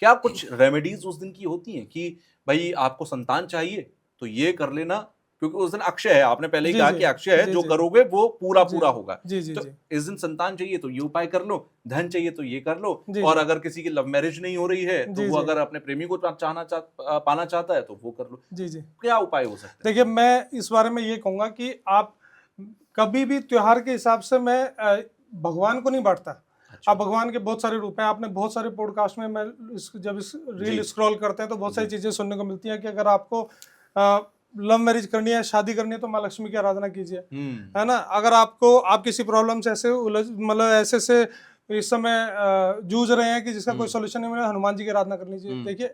क्या कुछ रेमेडीज उस दिन की होती हैं कि भाई आपको संतान चाहिए तो ये कर लेना, क्योंकि उस दिन अक्षय है, आपने पहले ही जी कहा जी कि अक्षय है, जी जो जी करोगे वो पूरा जी पूरा होगा। जी जी तो जी इस दिन संतान चाहिए तो ये उपाय कर लो, धन चाहिए तो ये कर लो, जी और जी अगर किसी की लव मैरिज नहीं हो रही है तो जी वो जी अगर अपने प्रेमी को पाना चाहता है तो वो कर लो। जी जी। क्या उपाय हो सकते हैं देखिए, इसमें? मैं इस बारे में ये कहूँगा कि आप कभी भी त्योहार के हिसाब से मैं भगवान को नहीं बाँटता। अच्छा। अब भगवान के बहुत सारे रूप हैं, आपने बहुत सारे पॉडकास्ट में जब इस जी। रील स्क्रॉल करते हैं तो बहुत सारी जी। चीज़ें सुनने को मिलती हैं कि अगर आपको लव मैरिज करनी है, शादी करनी है तो माँ लक्ष्मी की आराधना कीजिए, हम्म। है ना? अगर आपको आप किसी प्रॉब्लम से ऐसे उलझ मतलब ऐसे से इस समय जूझ रहे हैं कि जिसका कोई हम्म। सॉल्यूशन नहीं मिल रहा, हनुमान जी की आराधना कर लीजिए। हम्म। देखिए,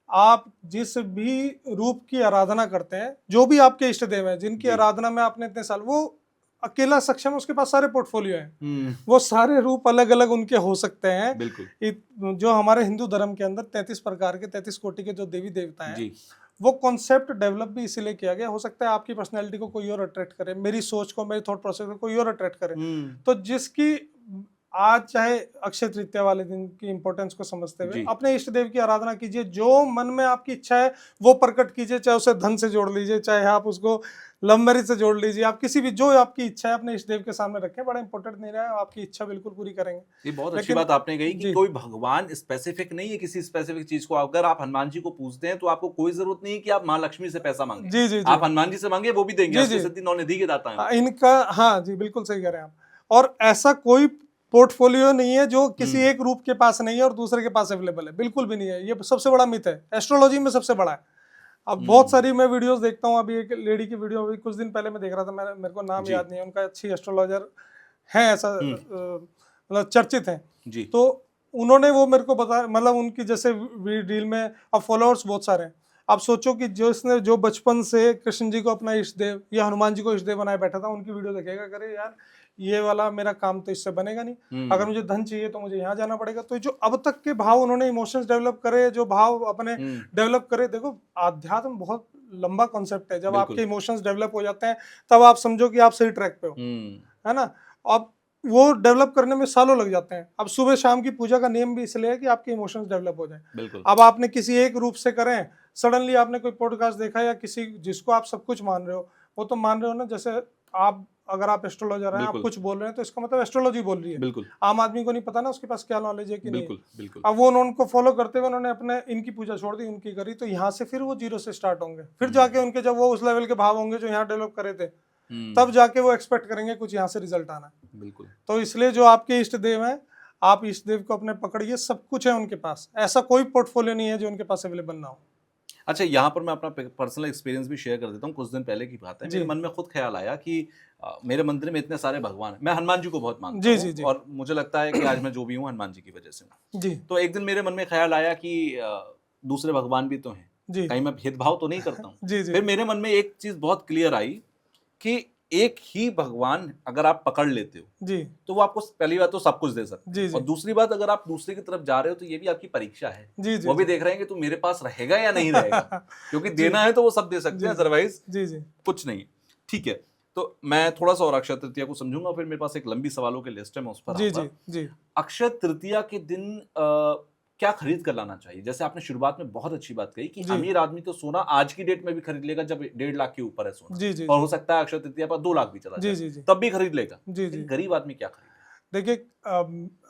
आप जिस भी रूप की आराधना करते हैं, जो भी आपके इष्ट देव हैं, जिनकी जी। आराधना में आपने इतने साल, वो अकेला सक्षम है, उसके पास सारे पोर्टफोलियो हैं। हम्म। वो सारे रूप अलग-अलग उनके हो सकते हैं। बिल्कुल। जो हमारे हिंदू धर्म के अंदर 33 प्रकार के 33 कोटि के जो देवी देवता हैं, जी। वो कॉन्सेप्ट डेवलप भी इसीलिए किया गया। हो सकता है आपकी पर्सनैलिटी को कोई और अट्रैक्ट करे, मेरी सोच को, मेरी थॉट प्रोसेस को कोई और अट्रैक्ट करे। हम्म। तो जिसकी आज चाहे अक्षय तृतीया वाले दिन की इंपॉर्टेंस को समझते हुए जी। अपने इष्ट देव की आराधना कीजिए। जो मन में आपकी इच्छा है वो प्रकट कीजिए, चाहे उसे धन से जोड़ लीजिए, चाहे आप उसको लव मैरिज से जोड़ लीजिए। आप किसी भी जो आपकी इच्छा है अपने इष्ट देव के सामने रखें, बड़ा इंपॉर्टेंट नहीं रहा है, आपकी इच्छा बिल्कुल पूरी करेंगे। ये बहुत अच्छी लेकिन बात आपने कही कि जी कोई भगवान स्पेसिफिक नहीं है किसी स्पेसिफिक चीज को। अगर आप हनुमान जी को पूजते हैं तो आपको कोई जरूरत नहीं है कि आप माँ लक्ष्मी से पैसा मांगे। जी जी जी आप हनुमान जी से मांगे, वो भी देंगे। जी अष्ट जी। सिद्धि नौ निधि के दाता हैं वो। इनका, हाँ जी, बिल्कुल सही कह रहे हैं आप। और ऐसा कोई पोर्टफोलियो नहीं है जो किसी हम्म। एक रूप के पास नहीं है और दूसरे के पास अवेलेबल है, बिल्कुल भी नहीं है। ये सबसे बड़ा मिथ है, एस्ट्रोलॉजी में सबसे बड़ा है। अब बहुत हम्म। सारी मैं वीडियोस देखता हूँ, अभी एक लेडी की वीडियो अभी कुछ दिन पहले मैं देख रहा था, मेरे को नाम जी। याद नहीं है उनका, अच्छी एस्ट्रोलॉजर है ऐसा, हम्म। मतलब चर्चित है। जी। तो उन्होंने वो मेरे को बताया, मतलब उनकी जैसे रील में अब फॉलोअर्स बहुत सारे हैं। आप सोचो कि जो इसने जो बचपन से कृष्ण जी को अपना इष्ट देव या हनुमान जी को इष्ट देव बनाए बैठा था, उनकी वीडियो देखेगा, करे यार ये वाला मेरा काम तो इससे बनेगा नहीं। अगर हम्म। मुझे धन चाहिए तो मुझे यहाँ जाना पड़ेगा। तो जो अब तक के भाव उन्होंने इमोशंस डेवलप करे, जो भाव अपने हम्म। डेवलप करे, देखो आध्यात्म बहुत लंबा कॉन्सेप्ट है। जब आपके बिल्कुल। इमोशंस डेवलप हो जाते हैं तब आप समझो कि आप सही ट्रैक पे हो, हम्म। है ना? अब वो डेवलप करने में सालों लग जाते हैं। अब सुबह शाम की पूजा का नियम भी इसलिए है कि आपके इमोशंस डेवलप हो जाए। बिल्कुल। अब आपने किसी एक रूप से करें, सडनली आपने कोई पॉडकास्ट देखा या किसी जिसको आप सब कुछ मान रहे हो, वो तो मान रहे हो ना, जैसे आप अगर आप एस्ट्रोलॉजर हैं, आप बिल्कुल। कुछ बोल रहे हैं तो इसका मतलब एस्ट्रोलॉजी बोल रही है। बिल्कुल। आम आदमी को नहीं पता ना उसके पास क्या नॉलेज है कि नहीं है। बिल्कुल। बिल्कुल। अब वो उनको फॉलो करते हुए उन्होंने अपने इनकी पूजा छोड़ दी, उनकी करी, तो यहाँ से फिर वो जीरो से स्टार्ट होंगे। फिर जाके हम्म। उनके जब वो उस लेवल के भाव होंगे जो यहाँ डेवलप करे थे, हम्म। तब जाके वो एक्सपेक्ट करेंगे कुछ यहाँ से रिजल्ट आना। बिल्कुल। तो इसलिए जो आपके इष्ट देव हैं, आप इष्ट देव को अपने पकड़िए, सब कुछ है उनके पास। ऐसा कोई पोर्टफोलियो नहीं है जो उनके पास अवेलेबल ना हो। अच्छा, यहाँ पर मैं अपना पर्सनल एक्सपीरियंस भी शेयर कर देता हूँ। कुछ दिन पहले की बात है, जी मेरे मन में खुद ख्याल आया कि मेरे मंदिर में इतने सारे भगवान हैं। मैं हनुमान जी को बहुत मानता जी हूँ जी जी और मुझे लगता है कि आज मैं जो भी हूँ हनुमान जी की वजह से हूँ। जी तो एक दिन मेरे मन में ख्याल आया कि दूसरे भगवान भी तो हैं, जी कहीं मैं भेदभाव तो नहीं करता हूँ। जी जी फिर मेरे मन में एक चीज बहुत क्लियर आई कि एक ही भगवान अगर आप पकड़ लेते हो जी तो वो आपको पहली बात तो सब कुछ दे सकते जी हैं, और जी दूसरी बात अगर आप दूसरे की तरफ जा रहे हो तो ये भी आपकी परीक्षा है। जी जी वो भी जी देख रहे हैं कि तू मेरे पास रहेगा या नहीं रहेगा, क्योंकि जी देना है तो वो सब दे सकते जी हैं, जी अदरवाइज जी जी कुछ नहीं। ठीक है, तो मैं थोड़ा सा और अक्षय तृतीया को समझूंगा, फिर मेरे पास एक लंबी सवालों की लिस्ट है, मैं उस पर जी आऊंगा। जी जी अक्षय तृतीया के दिन क्या खरीद कर लाना चाहिए? जैसे आपने शुरुआत में बहुत अच्छी बात कही कि जी अमीर आदमी तो सोना आज की डेट में भी खरीद लेगा जब 1.5 लाख के ऊपर है सोना, जी जी और जी हो सकता है अक्षय तृतीया पर 2 लाख भी चला जी जाए, जी जी तब भी खरीद लेगा। जी लेकिन जी। गरीब आदमी क्या खरीदे? देखिए,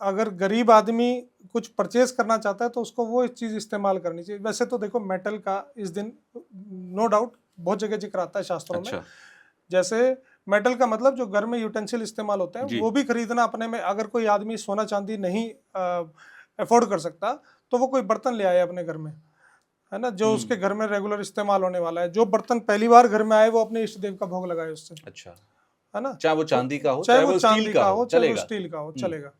अगर गरीब आदमी कुछ परचेज करना चाहता है तो उसको वो चीज़ इस्तेमाल करनी चाहिए। वैसे तो देखो, मेटल का इस दिन नो डाउट बहुत जगह जिक्र आता है शास्त्रों में। अच्छा। जैसे मेटल का मतलब जो घर में यूटेंसिल इस्तेमाल होते हैं जी। वो भी खरीदना अपने में, अगर कोई आदमी सोना चांदी नहीं अफोर्ड कर सकता तो वो कोई बर्तन ले आए अपने घर में, है ना, जो उसके घर में रेगुलर इस्तेमाल होने वाला है। जो बर्तन पहली बार घर में आए वो अपने इष्ट देव का भोग लगाए उससे, अच्छा, है ना? चाहे वो तो चांदी का हो चाहे चाहे वो वो स्टील चांदी का का हो, हो चाहे वो चलेगा। स्टील का हो, हम्म। चलेगा।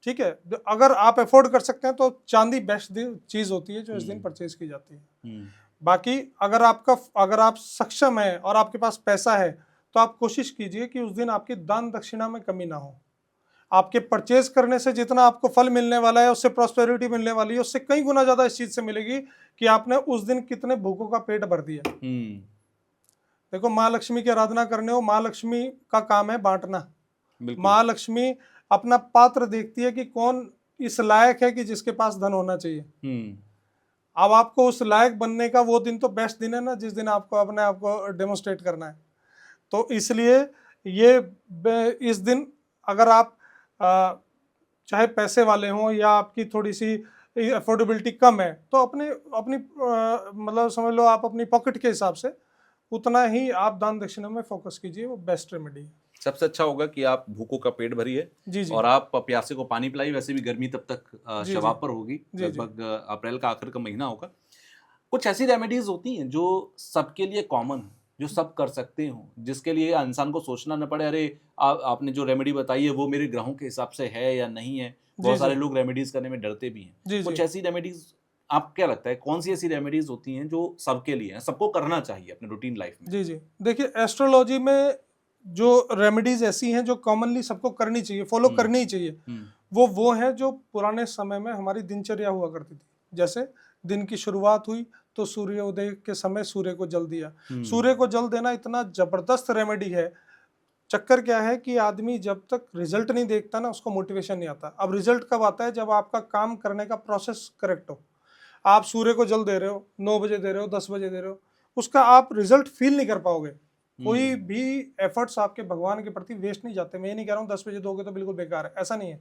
ठीक है, अगर आप अफोर्ड कर सकते हैं तो चांदी बेस्ट चीज होती है जो इस दिन हम्म। परचेज की जाती है। हम्म। बाकी अगर आप सक्षम है और आपके पास पैसा है तो आप कोशिश कीजिए कि उस दिन आपकी दान दक्षिणा में कमी ना हो। आपके परचेज करने से जितना आपको फल मिलने वाला है, उससे प्रॉस्पेरिटी मिलने वाली है, उससे कई गुना ज्यादा इस चीज से मिलेगी कि आपने उस दिन कितने भूखों का पेट भर दिया। हम्म। देखो, माँ लक्ष्मी की आराधना करने हो, माँ लक्ष्मी का काम है बांटना। बिल्कुल। माँ लक्ष्मी अपना पात्र देखती है कि कौन इस लायक है कि जिसके पास धन होना चाहिए। हम्म, अब आपको उस लायक बनने का वो दिन तो बेस्ट दिन है ना, जिस दिन आपको अपने आप को डेमोस्ट्रेट करना है। तो इसलिए ये इस दिन अगर आप चाहे पैसे वाले हों या आपकी थोड़ी सी अफोर्डेबिलिटी कम है, तो अपनी अपनी मतलब समझ लो आप अपनी पॉकेट के हिसाब से उतना ही आप दान दक्षिणा में फोकस कीजिए, वो बेस्ट रेमेडी है। सबसे अच्छा होगा कि आप भूखों का पेट भरिए जी जी और आप प्यासे को पानी पिलाइए। वैसे भी गर्मी तब तक जी जी शवाब पर होगी, जी जी लगभग अप्रैल का आखिर का महीना होगा। कुछ ऐसी रेमेडीज होती हैं जो सबके लिए कॉमन है, जो सब कर सकते हो, जिसके लिए इंसान को सोचना न पड़े, अरे आपने जो रेमेडी बताई है वो मेरे ग्रहों के हिसाब से है या नहीं है। जी बहुत सारे जी लोग रेमेडीज करने में डरते भी हैं। जी जी कुछ ऐसी रेमेडीज, आप क्या लगता है कौन सी ऐसी रेमेडीज होती हैं जो सबके लिए हैं, सबको करना चाहिए अपने रूटीन लाइफ में? जी जी देखिए, एस्ट्रोलॉजी में जो रेमेडीज ऐसी हैं जो कॉमनली सबको करनी चाहिए, फॉलो हम्म, करनी ही चाहिए, हम्म, वो है जो पुराने समय में हमारी दिनचर्या हुआ करती थी। जैसे दिन की शुरुआत हुई तो सूर्योदय के समय सूर्य को जल दिया। सूर्य को जल देना इतना जबरदस्त रेमेडी है। चक्कर क्या है कि आदमी जब तक रिजल्ट नहीं देखता ना, उसको मोटिवेशन नहीं आता। अब रिजल्ट कब आता है? जब आपका काम करने का प्रोसेस करेक्ट हो। आप सूर्य को जल दे रहे हो, 9 बजे दे रहे हो, 10 बजे दे रहे हो, उसका आप रिजल्ट फील नहीं कर पाओगे। कोई भी एफर्ट्स आपके भगवान के प्रति वेस्ट नहीं जाते। मैं ये नहीं कह रहा हूँ 10 बजे दोगे तो बिल्कुल बेकार है, ऐसा नहीं है।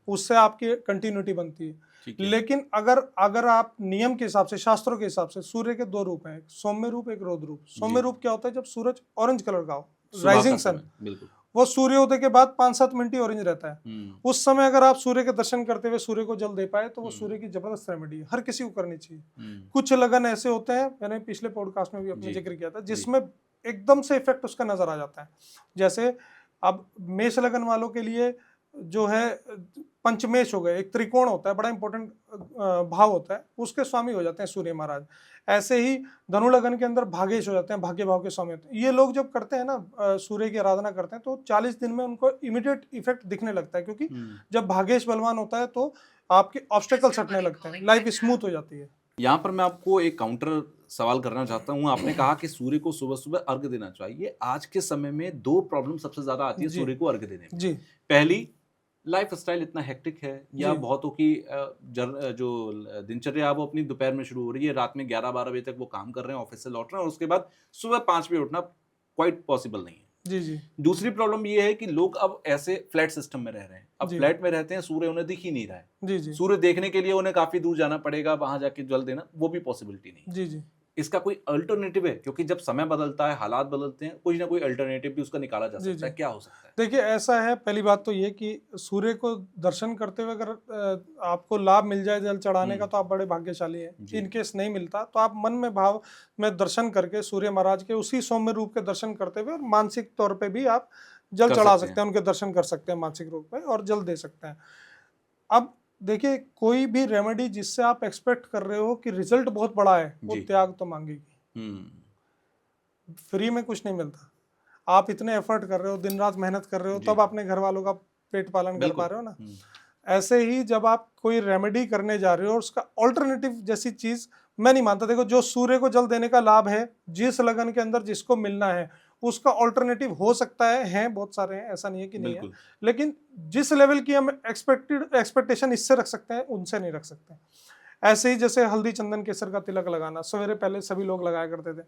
उससे आपकी कंटिन्यूटी बनती है। ठीक है। लेकिन अगर अगर आप नियम के हिसाब से, शास्त्रों के हिसाब से, सूर्य के 2 रूप हैं, एक सौम्य रूप, एक रौद्र रूप। सौम्य जी। रूप क्या होता है? जब सूरज ऑरेंज कलर का हो, सुबह का राइजिंग सन, समय, बिल्कुल। वो सूर्योदय के बाद 5-7 मिनट ही ऑरेंज रहता है। हम्म, उस समय अगर आप सूर्य के दर्शन करते हुए सूर्य को जल दे पाए तो वो हम्म, सूर्य की जबरदस्त रेमेडी है, हर किसी को करनी चाहिए। हम्म, कुछ लगन ऐसे होते हैं, मैंने पिछले पॉडकास्ट में भी अपने जी, जिक्र किया था, जी, जिसमें एकदम से इफेक्ट उसका नजर आ जाता है। जैसे अब मेष लगन वालों के लिए जो है पंचमेश हो गए, एक त्रिकोण होता है, बड़ा इंपॉर्टेंट भाव होता है, उसके स्वामी हो जाते हैं सूर्य महाराज। ऐसे ही धनु लगन के अंदर भागेश हो जाते हैं, भाग्य भाव के स्वामी होते हैं। ये लोग जब करते हैं ना, सूर्य की आराधना करते हैं, तो 40 दिन में उनको इमीडिएट इफेक्ट दिखने लगता है, क्योंकि जब भागेश बलवान होता है तो आपके ऑब्स्टेकल्स हटने लगते हैं, लाइफ स्मूथ हो जाती है। यहाँ पर मैं आपको एक काउंटर सवाल करना चाहता हूँ। आपने कहा कि सूर्य को सुबह सुबह अर्घ देना चाहिए। आज के समय में दो प्रॉब्लम सबसे ज्यादा आती है जी सूर्य को अर्घ देने में। जी पहली, लाइफ स्टाइल इतना हेक्टिक है, या जी बहुतों की जो दिनचर्या है वो अपनी दोपहर में शुरू हो रही है, रात में 11-12 बजे तक वो काम कर रहे हैं, ऑफिस से लौट रहे हैं और उसके बाद सुबह 5 बजे उठना क्वाइट पॉसिबल नहीं है। जी जी दूसरी प्रॉब्लम ये है कि लोग अब ऐसे फ्लैट सिस्टम में रह रहे हैं। अब जी फ्लैट में रहते हैं, सूर्य उन्हें दिख ही नहीं रहा है। जी जी सूर्य देखने के लिए उन्हें काफी दूर जाना पड़ेगा, वहां जाके जल देना वो भी पॉसिबिलिटी नहीं है। जी जी इसका कोई अल्टरनेटिव है? क्योंकि जब समय बदलता है, हालात बदलते हैं, कोई ना कोई अल्टरनेटिव भी उसका निकाला जा जी सकता है। जी क्या हो सकता है? देखिए, ऐसा है, पहली बात तो ये कि सूर्य को दर्शन करते हुए अगर आपको लाभ मिल जाए जल चढ़ाने का, तो आप बड़े भाग्यशाली हैं। जी। इन केस नहीं मिलता तो आप मन में भाव में दर्शन करके सूर्य महाराज के उसी सौम्य रूप के दर्शन करते हुए, और मानसिक तौर पे भी आप जल कर चढ़ा सकते सकते हैं, उनके दर्शन कर सकते हैं मानसिक रूप में, और जल दे सकते हैं। अब देखिए, कोई भी रेमेडी जिससे आप एक्सपेक्ट कर रहे हो कि रिजल्ट बहुत बड़ा है, वो जी। त्याग तो मांगेगी। हम्म, फ्री में कुछ नहीं मिलता। आप इतने एफर्ट कर रहे हो, दिन रात मेहनत कर रहे हो, जी। तब अपने घर वालों का पेट पालन कर बिल्कुल। पा रहे हो ना। ऐसे ही जब आप कोई रेमेडी करने जा रहे हो और उसका ऑल्टरनेटिव जैसी चीज मैं नहीं मानता। देखो, जो सूर्य को जल देने का लाभ है, जिस लगन के अंदर जिसको मिलना है, उसका ऑल्टरनेटिव हो सकता है बहुत सारे हैं, ऐसा नहीं है कि नहीं है। बिल्कुल। लेकिन जिस लेवल की हम एक्सपेक्टेशन इससे रख सकते हैं, उनसे नहीं रख सकते। ऐसे ही जैसे हल्दी चंदन केसर का तिलक लगाना, सवेरे पहले सभी लोग लगाया करते थे।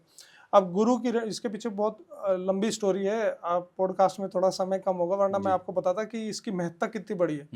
अब गुरु की इसके पीछे बहुत लंबी स्टोरी है, आप पॉडकास्ट में थोड़ा समय कम होगा, वरना मैं जी। आपको बताता कि इसकी महत्ता कितनी बड़ी है।